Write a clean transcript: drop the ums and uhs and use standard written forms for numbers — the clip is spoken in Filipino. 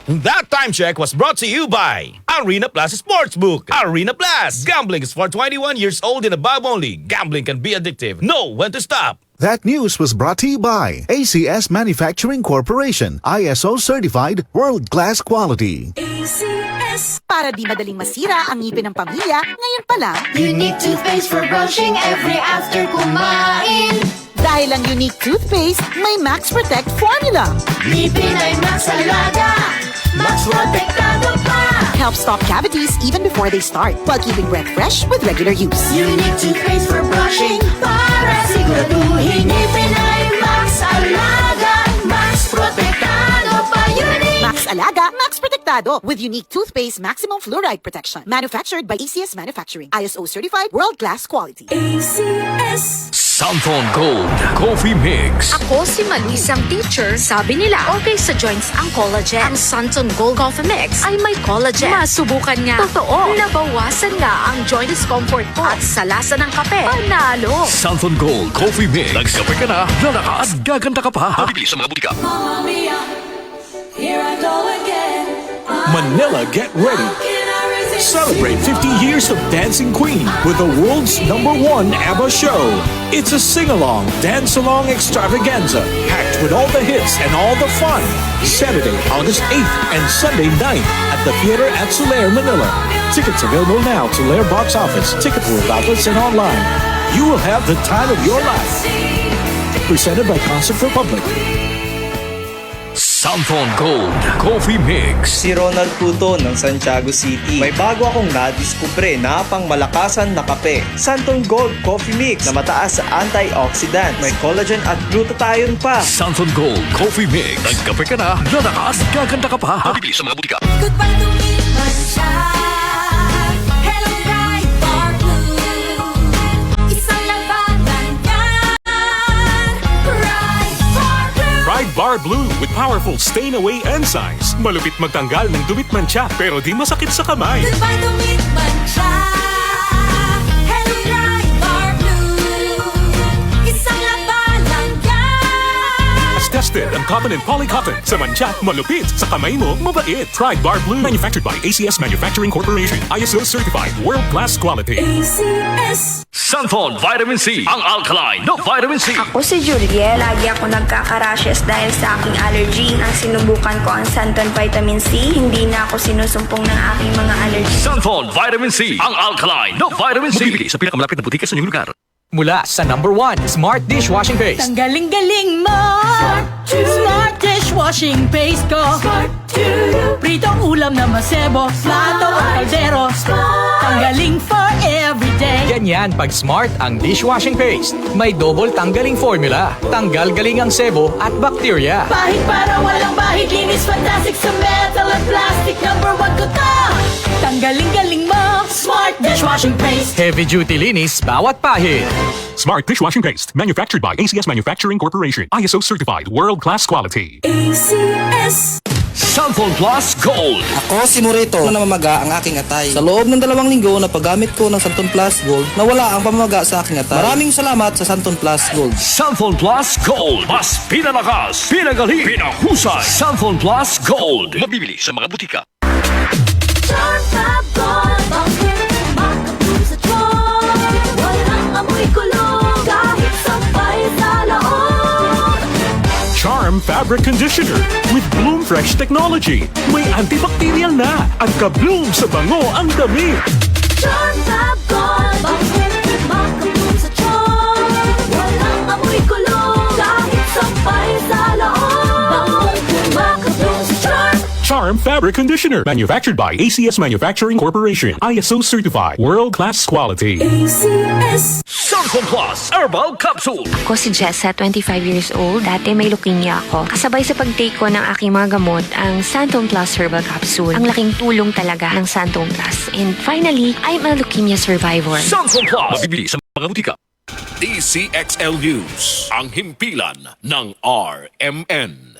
That time check was brought to you by Arena Plus Sportsbook. Arena Plus. Gambling is for 21 years old and above only. Gambling can be addictive. Know when to stop. That news was brought to you by ACS Manufacturing Corporation, ISO certified, world-class quality. ACS. Para di madaling masira ang ngipin ng pamilya, ngayon pa lang, Unique toothpaste for brushing every after kumain. dahil ang unique toothpaste, may Max Protect formula. Ngipin ay Max Alaga, Max Protektado pa. Helps stop cavities even before they start, while keeping breath fresh with regular use. Unique toothpaste for brushing para siguraduhin ngipin ay Max Alaga, Max Protektado pa. Unique Max Alaga, Max Protectado with unique toothpaste maximum fluoride protection. Manufactured by ACS Manufacturing. ISO certified, world-class quality. ACS. Santon Gold Coffee Mix. Ako si Maluisang teacher. Sabi nila, okay sa joints ang collagen. Ang Santon Gold Coffee Mix ay may collagen. Masubukan nga. Totoo. Nabawasan nga ang joint discomfort ko. At sa lasa ng kape, panalo. Santon Gold Coffee Mix. Nagkape ka na, lalaka at gaganda ka pa. Mabibili sa mga butika. Mamma mia, here I go again. Manila, get ready. How can I resist Celebrate 50 years of Dancing Queen with the world's #1 ABBA show. It's a sing-along, dance-along extravaganza packed with all the hits and all the fun. Saturday, August 8th and Sunday 9th at the Theater at Soler, Manila. Tickets available now to Soler Box Office, Ticket World outlets, and online. You will have the time of your life. Presented by Concert Republic. Santon Gold Coffee Mix. Si Ronald Puto ng Santiago City. May bago akong nadiskubre na pangmalakasan na kape. Santon Gold Coffee Mix na mataas sa antioxidant. May collagen at glutathione pa. Santon Gold Coffee Mix. Nagkape ka na, lalaka at gaganda ka pa. Mabibili sa mga butika. Goodbye to me, Mancha. Hello, bright bar blue. Isang labanan yan. Bright bar blue. Pride Bar Blue with powerful stain-away enzymes. Malupit magtanggal ng dumit mancha pero di masakit sa kamay. Goodbye to me, Mancha. Hello, bright bar blue. Isang labanan yan. As tested ang cotton and polycotton. Sa mancha, malupit. Sa kamay mo, mabait. Pride Bar Blue. Manufactured by ACS Manufacturing Corporation. ISO certified. World-class quality. ACS. Santon Vitamin C. Ang alkaline na vitamin C. Ako si Juliet. Lagi ako nagkaka-rashes dahil sa aking allergy. Ang sinubukan ko ang Santon Vitamin C. Hindi na ako sinusumpong ng aking mga allergy. Santon Vitamin C. Ang alkaline na vitamin C. Mabibili sa pinakamalapit na butika sa inyong lugar. Mula sa #1 Smart Dishwashing Paste. Ang galing-galing mo! Smart dishwashing paste ko! Pritong ulam na masebo, plato at kaldero. Tanggaling for everyday. Ganyan pag Smart ang dishwashing paste. May double tanggaling formula. Tanggal galing ang sebo at bakterya. Bahid para walang bahid. Linis fantastic sa metal at plastic. #1 ko to. Tanggaling-galing mo! Smart dishwashing paste. Heavy duty linis bawat pahid. Smart Dishwashing Paste. Manufactured by ACS Manufacturing Corporation. ISO certified. World-class quality. ACS. Santon Plus Gold. Ako si Morito na namamaga ang aking atay. Sa loob ng 2 linggo na paggamit ko ng Santon Plus Gold, nawala ang pamamaga sa aking atay. Maraming salamat sa Santon Plus Gold. Santon Plus Gold. Mas pinalakas, pinagaling, pinahusay. Santon Plus Gold. Mabibili sa mga butika. Sharp Gold. Bakit makapun sa tiyan? Walang amoy kulong kahit sabay sa loob. Charm Fabric Conditioner with Bloom Fresh Technology. May antibacterial na at ka-bloom sa bango ang damit. Sharp Gold. Bakit makapun sa tiyan? Walang amoy kulong kahit sabay sa loob. Makapun sa tiyan. Charm Fabric Conditioner. Manufactured by ACS Manufacturing Corporation. ISO certified. World-class quality. ACS. Santon Plus Herbal Capsule. Ako si Jessa, 25 years old. Dati may leukemia ako. Kasabay sa pag-take ko ng aking mga gamot, ang Santon Plus Herbal Capsule. Ang laking tulong talaga ng Santon Plus. And finally, I'm a leukemia survivor. Santon Plus. Mabibili sa mga butika. DCXL News. Ang himpilan ng RMN.